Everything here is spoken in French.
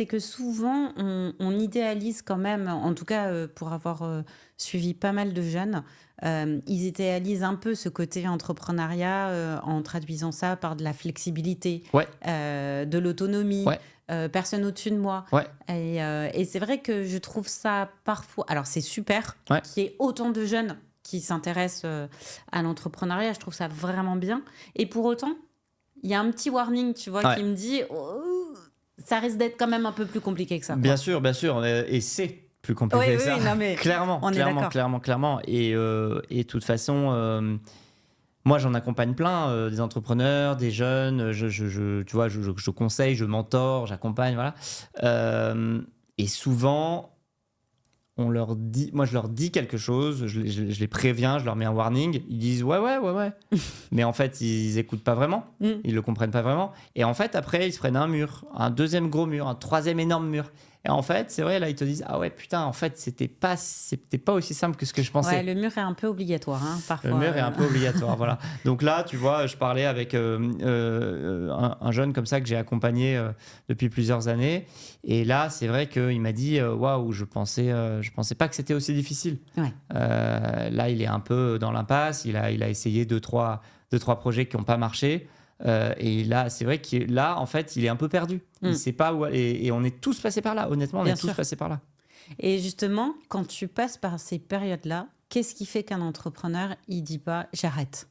C'est que souvent, on idéalise quand même, en tout cas, pour avoir, suivi pas mal de jeunes, ils idéalisent un peu ce côté entrepreneuriat, en traduisant ça par de la flexibilité, Ouais, de l'autonomie, ouais, personne au-dessus de moi ouais, et c'est vrai que je trouve ça parfois alors c'est super ouais, qu'il y ait autant de jeunes qui s'intéressent, à l'entrepreneuriat, je trouve ça vraiment bien et pour autant, il y a un petit warning, tu vois, ouais. qui me dit: «Oh, ça risque d'être quand même un peu plus compliqué que ça, quoi». Bien sûr, et c'est plus Oui, compliqué que oui, ça. oui, non, mais Clairement, on est clairement, d'accord. clairement, clairement, et de toute façon, moi, j'en accompagne plein, des entrepreneurs, des jeunes, tu vois, je conseille, je mentor, j'accompagne, voilà. Hem Et souvent, moi, je leur dis quelque chose, je les préviens, je leur mets un warning. Ils disent: «Ouais, ouais, ouais, ouais». Mais en fait, ils écoutent pas vraiment, Mmh. ils le comprennent pas vraiment. Et en fait, après, ils se prennent un mur, un deuxième gros mur, un troisième énorme mur. Et en fait, c'est vrai, là, ils te disent: «Ah ouais, putain, en fait, c'était pas aussi simple que ce que je Ouais, pensais». le mur est un peu obligatoire, hein, Le parfois, mur est un peu obligatoire, voilà. Donc là, tu vois, je parlais avec un jeune comme ça que j'ai accompagné depuis plusieurs années. Et là, c'est vrai qu'il m'a dit: Waouh, je pensais pas que c'était aussi difficile. Ouais. Là, il est un peu dans l'impasse. Il a essayé deux, trois projets qui n'ont pas marché. Et là, c'est vrai que là, en fait, il est un peu perdu. Il Mmh. sait pas où. Et on est tous passés par là, honnêtement, on est Bien tous sûr. passés par là. Et justement, quand tu passes par ces périodes-là, qu'est-ce qui fait qu'un entrepreneur, il dit pas: «J'arrête»?